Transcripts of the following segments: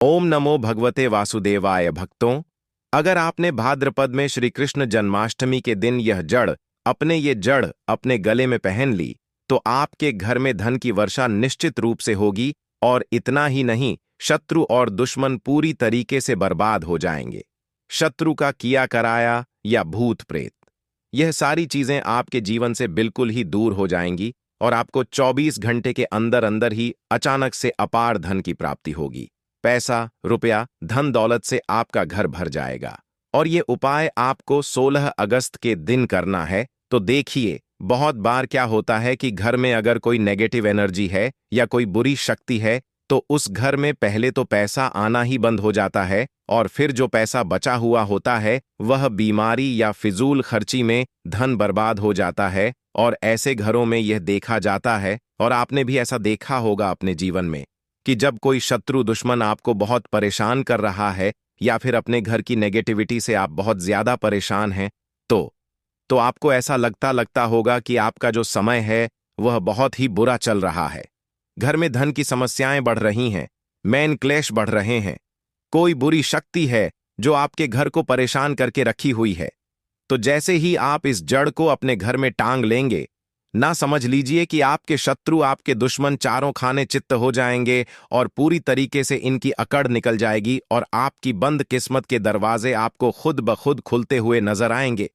ओम नमो भगवते वासुदेवाय। भक्तों, अगर आपने भाद्रपद में श्री कृष्ण जन्माष्टमी के दिन यह जड़ अपने गले में पहन ली तो आपके घर में धन की वर्षा निश्चित रूप से होगी। और इतना ही नहीं, शत्रु और दुश्मन पूरी तरीके से बर्बाद हो जाएंगे। शत्रु का किया कराया या भूत प्रेत, यह सारी चीजें आपके जीवन से बिल्कुल ही दूर हो जाएंगी और आपको 24 घंटे के अंदर अंदर ही अचानक से अपार धन की प्राप्ति होगी। पैसा, रुपया, धन दौलत से आपका घर भर जाएगा। और ये उपाय आपको 16 अगस्त के दिन करना है। तो देखिए, बहुत बार क्या होता है कि घर में अगर कोई नेगेटिव एनर्जी है या कोई बुरी शक्ति है तो उस घर में पहले तो पैसा आना ही बंद हो जाता है और फिर जो पैसा बचा हुआ होता है वह बीमारी या फिजूल खर्ची में धन बर्बाद हो जाता है। और ऐसे घरों में यह देखा जाता है, और आपने भी ऐसा देखा होगा अपने जीवन में, कि जब कोई शत्रु दुश्मन आपको बहुत परेशान कर रहा है या फिर अपने घर की नेगेटिविटी से आप बहुत ज्यादा परेशान हैं, तो आपको ऐसा लगता होगा कि आपका जो समय है वह बहुत ही बुरा चल रहा है। घर में धन की समस्याएं बढ़ रही हैं, मैन क्लेश बढ़ रहे हैं, कोई बुरी शक्ति है जो आपके घर को परेशान करके रखी हुई है। तो जैसे ही आप इस जड़ को अपने घर में टांग लेंगे, ना समझ लीजिए कि आपके शत्रु, आपके दुश्मन चारों खाने चित्त हो जाएंगे और पूरी तरीके से इनकी अकड़ निकल जाएगी और आपकी बंद किस्मत के दरवाजे आपको खुद ब खुद खुलते हुए नजर आएंगे,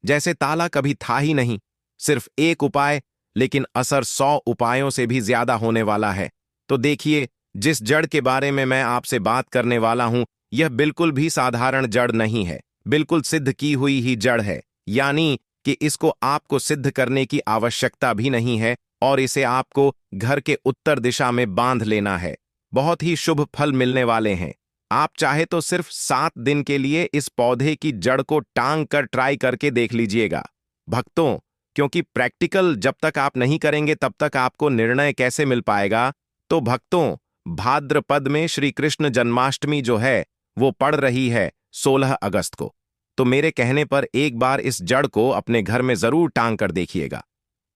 जैसे ताला कभी था ही नहीं। सिर्फ एक उपाय, लेकिन असर 100 उपायों से भी ज्यादा होने वाला है। तो देखिए, जिस जड़ के बारे में मैं आपसे बात करने वाला हूं, यह बिल्कुल भी साधारण जड़ नहीं है, बिल्कुल सिद्ध की हुई ही जड़ है। यानी कि इसको आपको सिद्ध करने की आवश्यकता भी नहीं है और इसे आपको घर के उत्तर दिशा में बांध लेना है। बहुत ही शुभ फल मिलने वाले हैं। आप चाहे तो सिर्फ 7 दिन के लिए इस पौधे की जड़ को टांग कर ट्राई करके देख लीजिएगा। भक्तों, क्योंकि प्रैक्टिकल जब तक आप नहीं करेंगे तब तक आपको निर्णय कैसे मिल पाएगा। तो भक्तों, भाद्रपद में श्री कृष्ण जन्माष्टमी जो है वो पड़ रही है 16 अगस्त को। तो मेरे कहने पर एक बार इस जड़ को अपने घर में जरूर टांग कर देखिएगा।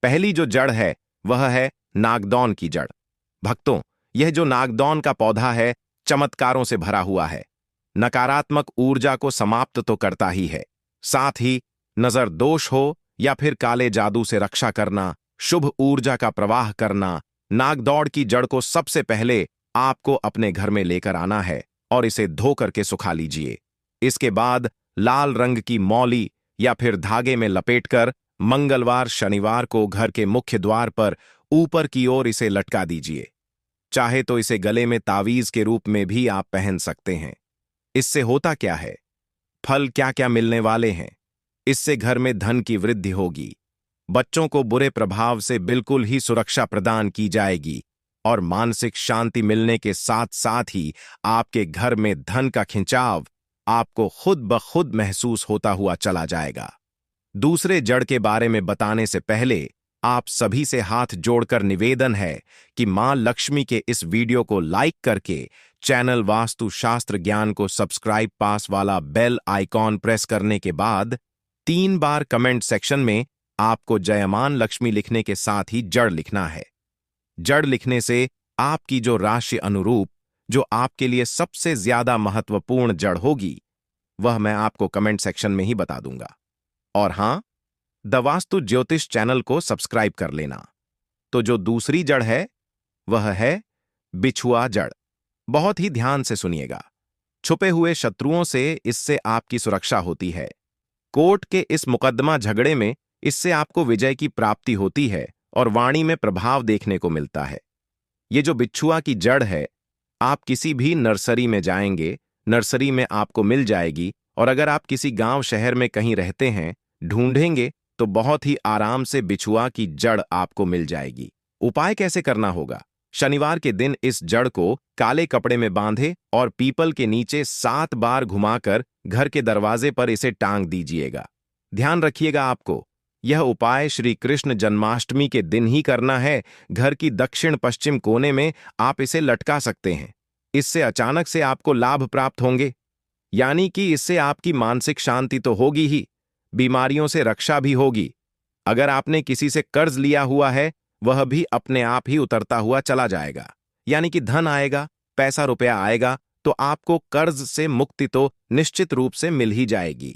पहली जो जड़ है वह है नागदौन की जड़। भक्तों, यह जो नागदौन का पौधा है चमत्कारों से भरा हुआ है। नकारात्मक ऊर्जा को समाप्त तो करता ही है, साथ ही नजर दोष हो या फिर काले जादू से रक्षा करना, शुभ ऊर्जा का प्रवाह करना। नागदौड़ की जड़ को सबसे पहले आपको अपने घर में लेकर आना है और इसे धो करके सुखा लीजिए। इसके बाद लाल रंग की मौली या फिर धागे में लपेटकर मंगलवार शनिवार को घर के मुख्य द्वार पर ऊपर की ओर इसे लटका दीजिए। चाहे तो इसे गले में तावीज के रूप में भी आप पहन सकते हैं। इससे होता क्या है, फल क्या क्या मिलने वाले हैं। इससे घर में धन की वृद्धि होगी, बच्चों को बुरे प्रभाव से बिल्कुल ही सुरक्षा प्रदान की जाएगी और मानसिक शांति मिलने के साथ साथ ही आपके घर में धन का खिंचाव आपको खुद ब खुद महसूस होता हुआ चला जाएगा। दूसरे जड़ के बारे में बताने से पहले आप सभी से हाथ जोड़कर निवेदन है कि मां लक्ष्मी के इस वीडियो को लाइक करके चैनल वास्तु शास्त्र ज्ञान को सब्सक्राइब, पास वाला बेल आइकॉन प्रेस करने के बाद 3 बार कमेंट सेक्शन में आपको जयमान लक्ष्मी लिखने के साथ ही जड़ लिखना है। जड़ लिखने से आपकी जो राशि अनुरूप जो आपके लिए सबसे ज्यादा महत्वपूर्ण जड़ होगी वह मैं आपको कमेंट सेक्शन में ही बता दूंगा। और हां, द वास्तु ज्योतिष चैनल को सब्सक्राइब कर लेना। तो जो दूसरी जड़ है वह है बिछुआ जड़। बहुत ही ध्यान से सुनिएगा। छुपे हुए शत्रुओं से इससे आपकी सुरक्षा होती है। कोर्ट के इस मुकदमा झगड़े में इससे आपको विजय की प्राप्ति होती है और वाणी में प्रभाव देखने को मिलता है। ये जो बिच्छुआ की जड़ है, आप किसी भी नर्सरी में जाएंगे, नर्सरी में आपको मिल जाएगी। और अगर आप किसी गांव शहर में कहीं रहते हैं, ढूंढेंगे तो बहुत ही आराम से बिछुआ की जड़ आपको मिल जाएगी। उपाय कैसे करना होगा? शनिवार के दिन इस जड़ को काले कपड़े में बांधे और पीपल के नीचे 7 बार घुमाकर घर के दरवाजे पर इसे टांग दीजिएगा। ध्यान रखिएगा, आपको यह उपाय श्री कृष्ण जन्माष्टमी के दिन ही करना है। घर की दक्षिण पश्चिम कोने में आप इसे लटका सकते हैं। इससे अचानक से आपको लाभ प्राप्त होंगे, यानी कि इससे आपकी मानसिक शांति तो होगी ही, बीमारियों से रक्षा भी होगी। अगर आपने किसी से कर्ज लिया हुआ है वह भी अपने आप ही उतरता हुआ चला जाएगा, यानी कि धन आएगा, पैसा रुपया आएगा, तो आपको कर्ज से मुक्ति तो निश्चित रूप से मिल ही जाएगी।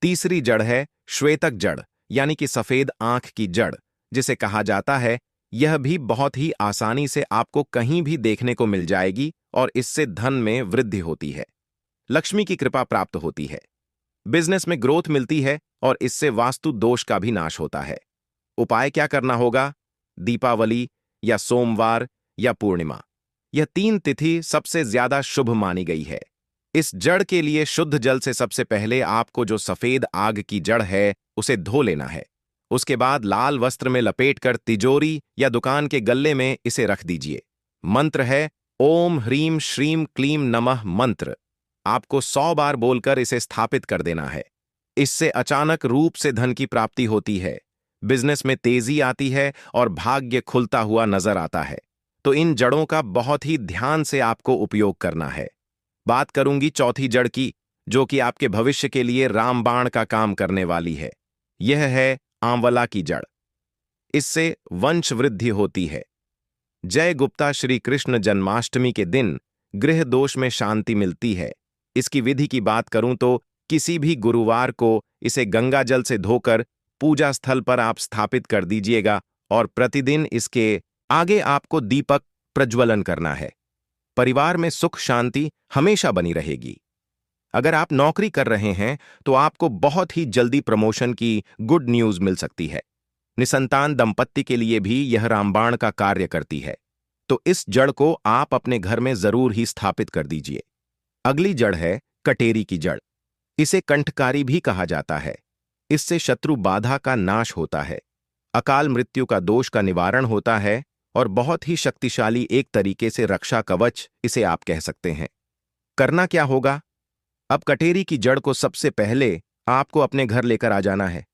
तीसरी जड़ है श्वेतक जड़, यानी कि सफेद आंख की जड़, जिसे कहा जाता है। यह भी बहुत ही आसानी से आपको कहीं भी देखने को मिल जाएगी और इससे धन में वृद्धि होती है, लक्ष्मी की कृपा प्राप्त होती है, बिजनेस में ग्रोथ मिलती है और इससे वास्तु दोष का भी नाश होता है। उपाय क्या करना होगा? दीपावली या सोमवार या पूर्णिमा, यह 3 तिथि सबसे ज्यादा शुभ मानी गई है। इस जड़ के लिए शुद्ध जल से सबसे पहले आपको जो सफेद आग की जड़ है उसे धो लेना है। उसके बाद लाल वस्त्र में लपेटकर तिजोरी या दुकान के गल्ले में इसे रख दीजिए। मंत्र है ओम ह्रीम श्रीम क्लीम नमः मंत्र। आपको 100 बार बोलकर इसे स्थापित कर देना है। इससे अचानक रूप से धन की प्राप्ति होती है, बिजनेस में तेजी आती है और भाग्य खुलता हुआ नजर आता है। तो इन जड़ों का बहुत ही ध्यान से आपको उपयोग करना है। बात करूंगी चौथी जड़ की, जो कि आपके भविष्य के लिए रामबाण का काम करने वाली है। यह है आंवला की जड़। इससे वंश वृद्धि होती है। जय गुप्ता श्री कृष्ण जन्माष्टमी के दिन गृह दोष में शांति मिलती है। इसकी विधि की बात करूं तो किसी भी गुरुवार को इसे गंगा जल से धोकर पूजा स्थल पर आप स्थापित कर दीजिएगा और प्रतिदिन इसके आगे आपको दीपक प्रज्वलन करना है। परिवार में सुख शांति हमेशा बनी रहेगी। अगर आप नौकरी कर रहे हैं तो आपको बहुत ही जल्दी प्रमोशन की गुड न्यूज मिल सकती है। निसंतान दंपत्ति के लिए भी यह रामबाण का कार्य करती है। तो इस जड़ को आप अपने घर में जरूर ही स्थापित कर दीजिए। अगली जड़ है कटेरी की जड़। इसे कंठकारी भी कहा जाता है। इससे शत्रु बाधा का नाश होता है, अकाल मृत्यु का दोष का निवारण होता है और बहुत ही शक्तिशाली एक तरीके से रक्षा कवच इसे आप कह सकते हैं। करना क्या होगा? अब कटेरी की जड़ को सबसे पहले आपको अपने घर लेकर आ जाना है।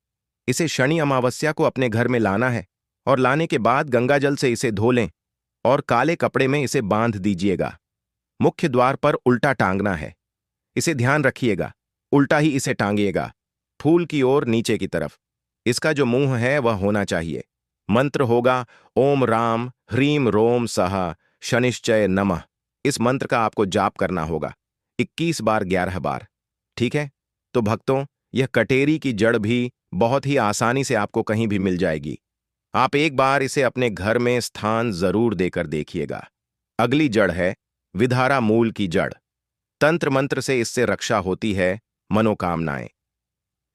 इसे शनि अमावस्या को अपने घर में लाना है और लाने के बाद गंगा जल से इसे धो लें और काले कपड़े में इसे बांध दीजिएगा। मुख्य द्वार पर उल्टा टांगना है। इसे ध्यान रखिएगा, उल्टा ही इसे टांगिएगा, फूल की ओर नीचे की तरफ। इसका जो मुंह है वह होना चाहिए। मंत्र होगा ओम राम ह्रीम रोम सह शनिश्चय नमः। इस मंत्र का आपको जाप करना होगा 21 बार 11 बार। ठीक है? तो भक्तों, यह कटेरी की जड़ भी बहुत ही आसानी से आपको कहीं भी मिल जाएगी। आप एक बार इसे अपने घर में स्थान जरूर देकर देखिएगा। अगली जड़ है विधारा मूल की जड़। तंत्र मंत्र से इससे रक्षा होती है, मनोकामनाएं।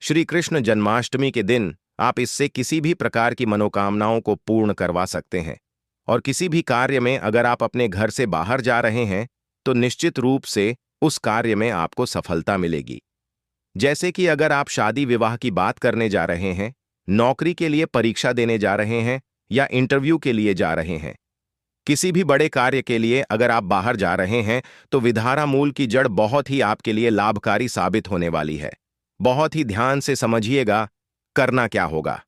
श्री कृष्ण जन्माष्टमी के दिन आप इससे किसी भी प्रकार की मनोकामनाओं को पूर्ण करवा सकते हैं। और किसी भी कार्य में अगर आप अपने घर से बाहर जा रहे हैं तो निश्चित रूप से उस कार्य में आपको सफलता मिलेगी। जैसे कि अगर आप शादी विवाह की बात करने जा रहे हैं, नौकरी के लिए परीक्षा देने जा रहे हैं या इंटरव्यू के लिए जा रहे हैं, किसी भी बड़े कार्य के लिए अगर आप बाहर जा रहे हैं तो विधारा मूल की जड़ बहुत ही आपके लिए लाभकारी साबित होने वाली है। बहुत ही ध्यान से समझिएगा करना क्या होगा।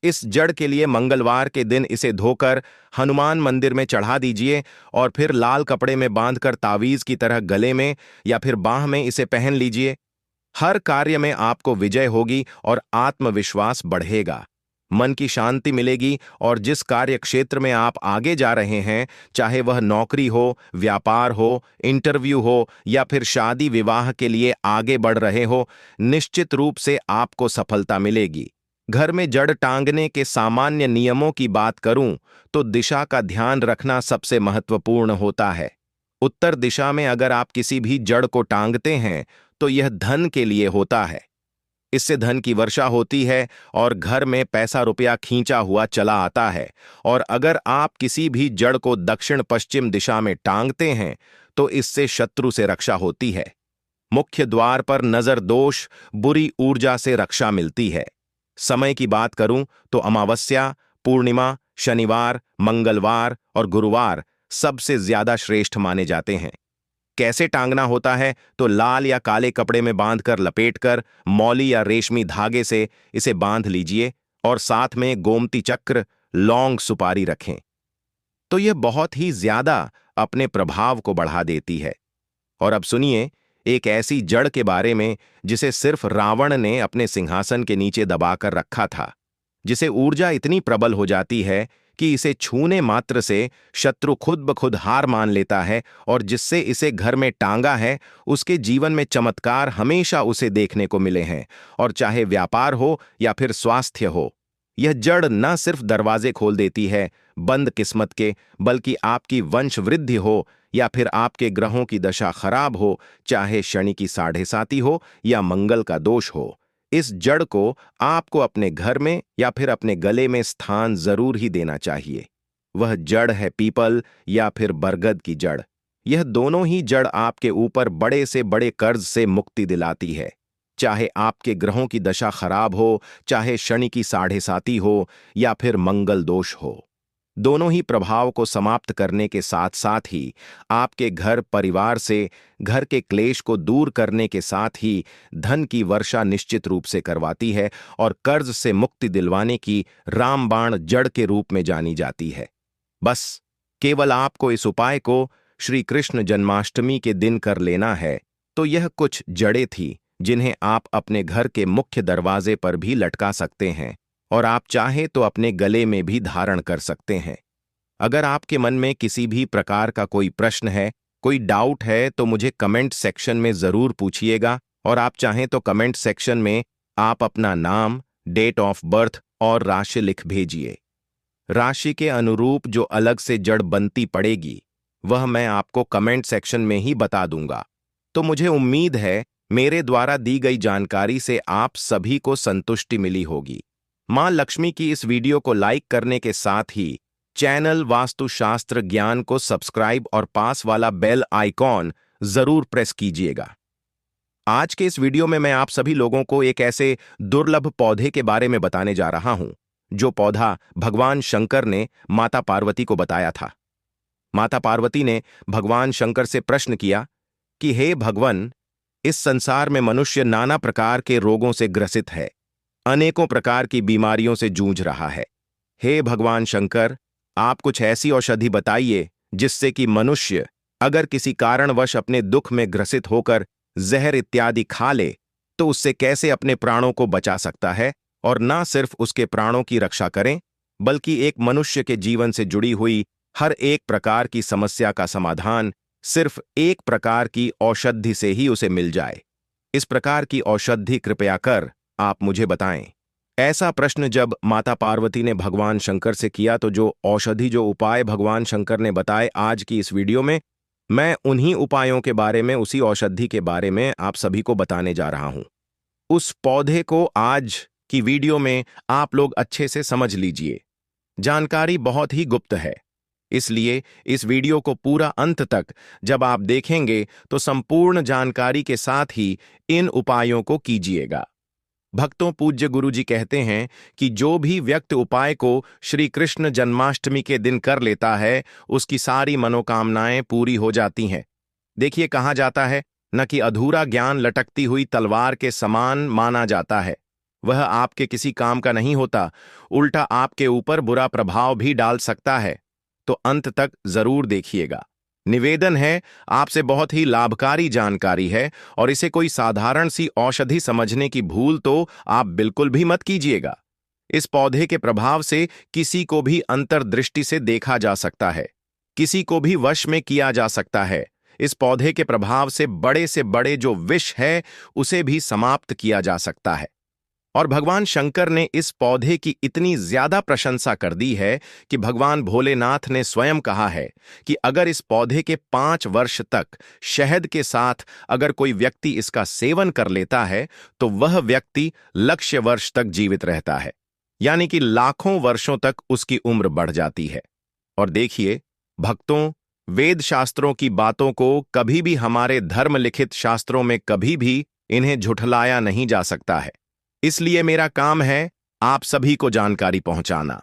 इस जड़ के लिए मंगलवार के दिन इसे धोकर हनुमान मंदिर में चढ़ा दीजिए और फिर लाल कपड़े में बांधकर तावीज की तरह गले में या फिर बांह में इसे पहन लीजिए। हर कार्य में आपको विजय होगी और आत्मविश्वास बढ़ेगा, मन की शांति मिलेगी और जिस कार्य क्षेत्र में आप आगे जा रहे हैं, चाहे वह नौकरी हो, व्यापार हो, इंटरव्यू हो या फिर शादी विवाह के लिए आगे बढ़ रहे हो, निश्चित रूप से आपको सफलता मिलेगी। घर में जड़ टांगने के सामान्य नियमों की बात करूं तो दिशा का ध्यान रखना सबसे महत्वपूर्ण होता है। उत्तर दिशा में अगर आप किसी भी जड़ को टांगते हैं तो यह धन के लिए होता है। इससे धन की वर्षा होती है और घर में पैसा रुपया खींचा हुआ चला आता है। और अगर आप किसी भी जड़ को दक्षिण पश्चिम दिशा में टांगते हैं तो इससे शत्रु से रक्षा होती है। मुख्य द्वार पर नजर दोष, बुरी ऊर्जा से रक्षा मिलती है। समय की बात करूं तो अमावस्या, पूर्णिमा, शनिवार, मंगलवार और गुरुवार सबसे ज्यादा श्रेष्ठ माने जाते हैं। कैसे टांगना होता है? तो लाल या काले कपड़े में बांधकर लपेटकर मौली या रेशमी धागे से इसे बांध लीजिए और साथ में गोमती चक्र, लौंग, सुपारी रखें तो यह बहुत ही ज्यादा अपने प्रभाव को बढ़ा देती है। और अब सुनिए एक ऐसी जड़ के बारे में जिसे सिर्फ रावण ने अपने सिंहासन के नीचे दबाकर रखा था, जिसे ऊर्जा इतनी प्रबल हो जाती है कि इसे छूने मात्र से शत्रु खुद ब खुद हार मान लेता है और जिससे इसे घर में टांगा है उसके जीवन में चमत्कार हमेशा उसे देखने को मिले हैं, और चाहे व्यापार हो या फिर स्वास्थ्य हो। यह जड़ न सिर्फ दरवाजे खोल देती है बंद किस्मत के, बल्कि आपकी वंश वृद्धि हो या फिर आपके ग्रहों की दशा खराब हो, चाहे शनि की साढ़े साती हो या मंगल का दोष हो, इस जड़ को आपको अपने घर में या फिर अपने गले में स्थान जरूर ही देना चाहिए। वह जड़ है पीपल या फिर बरगद की जड़। यह दोनों ही जड़ आपके ऊपर बड़े से बड़े कर्ज से मुक्ति दिलाती है। चाहे आपके ग्रहों की दशा खराब हो, चाहे शनि की साढ़े साती हो या फिर मंगल दोष हो, दोनों ही प्रभाव को समाप्त करने के साथ साथ ही आपके घर परिवार से घर के क्लेश को दूर करने के साथ ही धन की वर्षा निश्चित रूप से करवाती है और कर्ज से मुक्ति दिलवाने की रामबाण जड़ के रूप में जानी जाती है। बस केवल आपको इस उपाय को श्री कृष्ण जन्माष्टमी के दिन कर लेना है। तो यह कुछ जड़ें थी जिन्हें आप अपने घर के मुख्य दरवाजे पर भी लटका सकते हैं और आप चाहे तो अपने गले में भी धारण कर सकते हैं। अगर आपके मन में किसी भी प्रकार का कोई प्रश्न है, कोई डाउट है, तो मुझे कमेंट सेक्शन में जरूर पूछिएगा, और आप चाहें तो कमेंट सेक्शन में आप अपना नाम, डेट ऑफ बर्थ और राशि लिख भेजिए। राशि के अनुरूप जो अलग से जड़ बनती पड़ेगी वह मैं आपको कमेंट सेक्शन में ही बता दूंगा। तो मुझे उम्मीद है मेरे द्वारा दी गई जानकारी से आप सभी को संतुष्टि मिली होगी। मां लक्ष्मी की इस वीडियो को लाइक करने के साथ ही चैनल वास्तुशास्त्र ज्ञान को सब्सक्राइब और पास वाला बेल आइकॉन जरूर प्रेस कीजिएगा। आज के इस वीडियो में मैं आप सभी लोगों को एक ऐसे दुर्लभ पौधे के बारे में बताने जा रहा हूं जो पौधा भगवान शंकर ने माता पार्वती को बताया था। माता पार्वती ने भगवान शंकर से प्रश्न किया कि हे भगवान, इस संसार में मनुष्य नाना प्रकार के रोगों से ग्रसित है, अनेकों प्रकार की बीमारियों से जूझ रहा है। हे भगवान शंकर, आप कुछ ऐसी औषधि बताइए जिससे कि मनुष्य अगर किसी कारणवश अपने दुख में ग्रसित होकर जहर इत्यादि खा ले तो उससे कैसे अपने प्राणों को बचा सकता है, और न सिर्फ उसके प्राणों की रक्षा करें बल्कि एक मनुष्य के जीवन से जुड़ी हुई हर एक प्रकार की समस्या का समाधान सिर्फ एक प्रकार की औषधि से ही उसे मिल जाए। इस प्रकार की औषधि कृपया कर आप मुझे बताएं। ऐसा प्रश्न जब माता पार्वती ने भगवान शंकर से किया तो जो औषधि, जो उपाय भगवान शंकर ने बताए आज की इस वीडियो में, मैं उन्हीं उपायों के बारे में, उसी औषधि के बारे में आप सभी को बताने जा रहा हूं। उस पौधे को आज की वीडियो में आप लोग अच्छे से समझ लीजिए। जानकारी बहुत ही गुप्त है, इसलिए इस वीडियो को पूरा अंत तक जब आप देखेंगे तो संपूर्ण जानकारी के साथ ही इन उपायों को कीजिएगा। भक्तों, पूज्य गुरु जी कहते हैं कि जो भी व्यक्ति उपाय को श्री कृष्ण जन्माष्टमी के दिन कर लेता है उसकी सारी मनोकामनाएं पूरी हो जाती हैं। देखिए, कहा जाता है न कि अधूरा ज्ञान लटकती हुई तलवार के समान माना जाता है। वह आपके किसी काम का नहीं होता, उल्टा आपके ऊपर बुरा प्रभाव भी डाल सकता है। तो अंत तक जरूर देखिएगा। निवेदन है, आपसे बहुत ही लाभकारी जानकारी है और इसे कोई साधारण सी औषधि समझने की भूल तो आप बिल्कुल भी मत कीजिएगा। इस पौधे के प्रभाव से किसी को भी अंतर्दृष्टि से देखा जा सकता है, किसी को भी वश में किया जा सकता है। इस पौधे के प्रभाव से बड़े जो विष है उसे भी समाप्त किया जा सकता है। और भगवान शंकर ने इस पौधे की इतनी ज्यादा प्रशंसा कर दी है कि भगवान भोलेनाथ ने स्वयं कहा है कि अगर इस पौधे के 5 वर्ष तक शहद के साथ अगर कोई व्यक्ति इसका सेवन कर लेता है तो वह व्यक्ति लक्ष्य वर्ष तक जीवित रहता है, यानी कि लाखों वर्षों तक उसकी उम्र बढ़ जाती है। और देखिए भक्तों, वेद शास्त्रों की बातों को कभी भी हमारे धर्म लिखित शास्त्रों में कभी भी इन्हें झुठलाया नहीं जा सकता है। इसलिए मेरा काम है आप सभी को जानकारी पहुंचाना।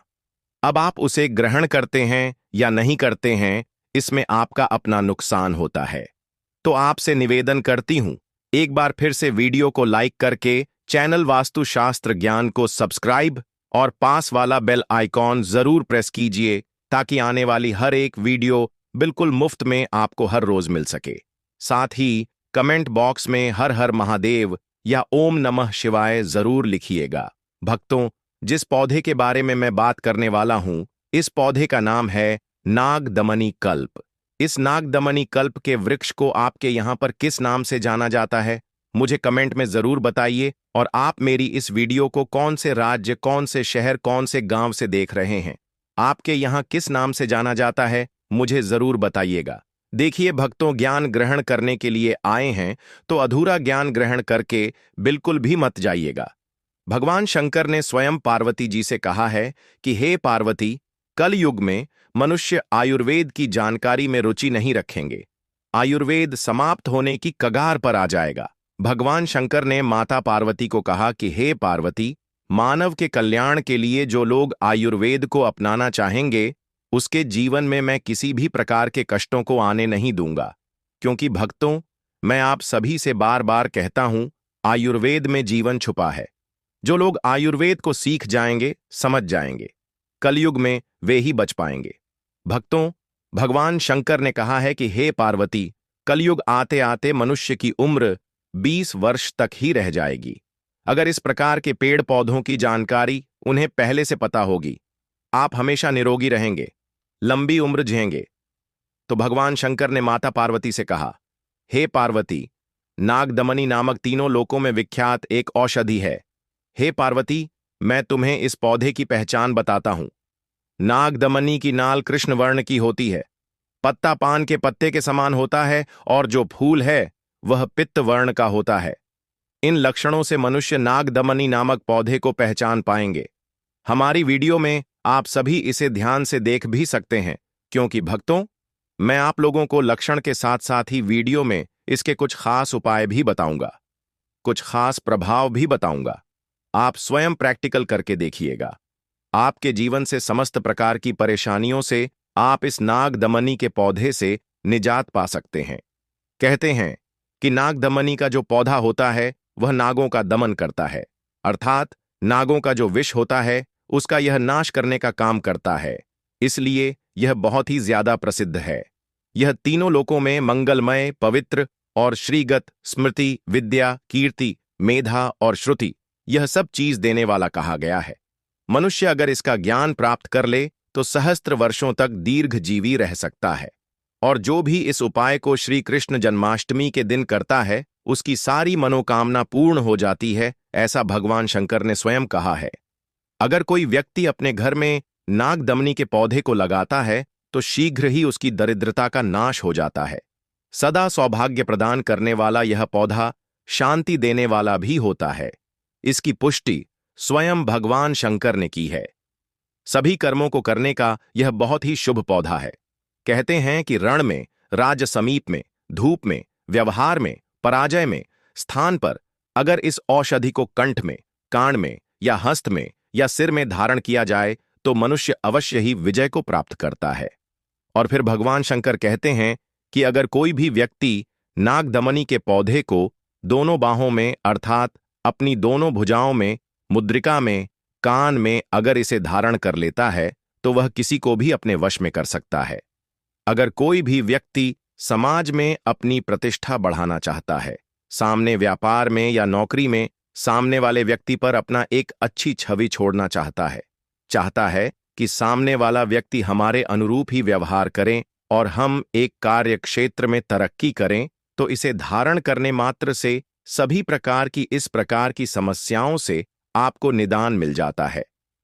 अब आप उसे ग्रहण करते हैं या नहीं करते हैं, इसमें आपका अपना नुकसान होता है। तो आपसे निवेदन करती हूं, एक बार फिर से वीडियो को लाइक करके चैनल वास्तुशास्त्र ज्ञान को सब्सक्राइब और पास वाला बेल आइकॉन जरूर प्रेस कीजिए ताकि आने वाली हर एक वीडियो बिल्कुल मुफ्त में आपको हर रोज मिल सके। साथ ही कमेंट बॉक्स में हर हर महादेव या ओम नमः शिवाय जरूर लिखिएगा। भक्तों, जिस पौधे के बारे में मैं बात करने वाला हूं इस पौधे का नाम है नागदमनी कल्प। इस नागदमनी कल्प के वृक्ष को आपके यहाँ पर किस नाम से जाना जाता है, मुझे कमेंट में जरूर बताइए। और आप मेरी इस वीडियो को कौन से राज्य, कौन से शहर, कौन से गांव से देख रहे हैं, आपके यहाँ किस नाम से जाना जाता है, मुझे जरूर बताइएगा। देखिए भक्तों, ज्ञान ग्रहण करने के लिए आए हैं तो अधूरा ज्ञान ग्रहण करके बिल्कुल भी मत जाइएगा। भगवान शंकर ने स्वयं पार्वती जी से कहा है कि हे पार्वती, कल युग में मनुष्य आयुर्वेद की जानकारी में रुचि नहीं रखेंगे। आयुर्वेद समाप्त होने की कगार पर आ जाएगा। भगवान शंकर ने माता पार्वती को कहा कि हे पार्वती, मानव के कल्याण के लिए जो लोग आयुर्वेद को अपनाना चाहेंगे, उसके जीवन में मैं किसी भी प्रकार के कष्टों को आने नहीं दूंगा। क्योंकि भक्तों, मैं आप सभी से बार बार कहता हूं, आयुर्वेद में जीवन छुपा है। जो लोग आयुर्वेद को सीख जाएंगे, समझ जाएंगे, कलयुग में वे ही बच पाएंगे। भक्तों, भगवान शंकर ने कहा है कि हे पार्वती, कलयुग आते आते मनुष्य की उम्र 20 वर्ष तक ही रह जाएगी। अगर इस प्रकार के पेड़ पौधों की जानकारी उन्हें पहले से पता होगी, आप हमेशा निरोगी रहेंगे, लंबी उम्र जिएंगे। तो भगवान शंकर ने माता पार्वती से कहा, हे पार्वती, नागदमनी नामक तीनों लोकों में विख्यात एक औषधि है। हे पार्वती, मैं तुम्हें इस पौधे की पहचान बताता हूं। नागदमनी की नाल कृष्ण वर्ण की होती है, पत्ता पान के पत्ते के समान होता है और जो फूल है वह पित्त वर्ण का होता है। इन लक्षणों से मनुष्य नागदमनी नामक पौधे को पहचान पाएंगे। हमारी वीडियो में आप सभी इसे ध्यान से देख भी सकते हैं, क्योंकि भक्तों, मैं आप लोगों को लक्षण के साथ साथ ही वीडियो में इसके कुछ खास उपाय भी बताऊंगा, कुछ खास प्रभाव भी बताऊंगा। आप स्वयं प्रैक्टिकल करके देखिएगा। आपके जीवन से समस्त प्रकार की परेशानियों से आप इस नागदमनी के पौधे से निजात पा सकते हैं। कहते हैं कि नागदमनी का जो पौधा होता है वह नागों का दमन करता है, अर्थात नागों का जो विष होता है उसका यह नाश करने का काम करता है। इसलिए यह बहुत ही ज्यादा प्रसिद्ध है। यह तीनों लोकों में मंगलमय, पवित्र और श्रीगत, स्मृति, विद्या, कीर्ति, मेधा और श्रुति, यह सब चीज देने वाला कहा गया है। मनुष्य अगर इसका ज्ञान प्राप्त कर ले तो सहस्त्र वर्षों तक दीर्घजीवी रह सकता है। और जो भी इस उपाय को श्री कृष्ण जन्माष्टमी के दिन करता है, उसकी सारी मनोकामना पूर्ण हो जाती है, ऐसा भगवान शंकर ने स्वयं कहा है। अगर कोई व्यक्ति अपने घर में नागदमनी के पौधे को लगाता है तो शीघ्र ही उसकी दरिद्रता का नाश हो जाता है। सदा सौभाग्य प्रदान करने वाला यह पौधा शांति देने वाला भी होता है। इसकी पुष्टि स्वयं भगवान शंकर ने की है। सभी कर्मों को करने का यह बहुत ही शुभ पौधा है। कहते हैं कि रण में, राज समीप में, धूप में, व्यवहार में, पराजय में, स्थान पर अगर इस औषधि को कंठ में, कान में या हस्त में या सिर में धारण किया जाए तो मनुष्य अवश्य ही विजय को प्राप्त करता है। और फिर भगवान शंकर कहते हैं कि अगर कोई भी व्यक्ति नागदमनी के पौधे को दोनों बाहों में, अर्थात अपनी दोनों भुजाओं में, मुद्रिका में, कान में अगर इसे धारण कर लेता है तो वह किसी को भी अपने वश में कर सकता है। अगर कोई भी व्यक्ति समाज में अपनी प्रतिष्ठा बढ़ाना चाहता है, सामने व्यापार में या नौकरी में सामने वाले व्यक्ति पर अपना एक अच्छी छवि छोड़ना चाहता है कि सामने वाला व्यक्ति हमारे अनुरूप ही व्यवहार करें और हम एक कार्य क्षेत्र में तरक्की करें, तो इसे धारण करने मात्र से सभी प्रकार की इस प्रकार की समस्याओं से आपको निदान मिल जाता है।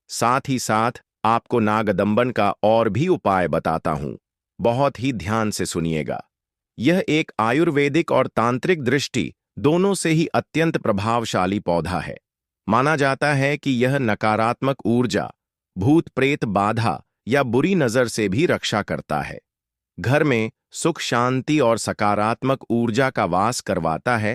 साथ ही साथ आपको नागदम्बन का और भी उपाय बताता हूं, बहुत ही ध्यान से सुनिएगा। यह एक आयुर्वेदिक और तांत्रिक दृष्टि दोनों से ही अत्यंत प्रभावशाली पौधा है। माना जाता है कि यह नकारात्मक ऊर्जा, भूत प्रेत बाधा या बुरी नजर से भी रक्षा करता है। घर में सुख, शांति और सकारात्मक ऊर्जा का वास करवाता है।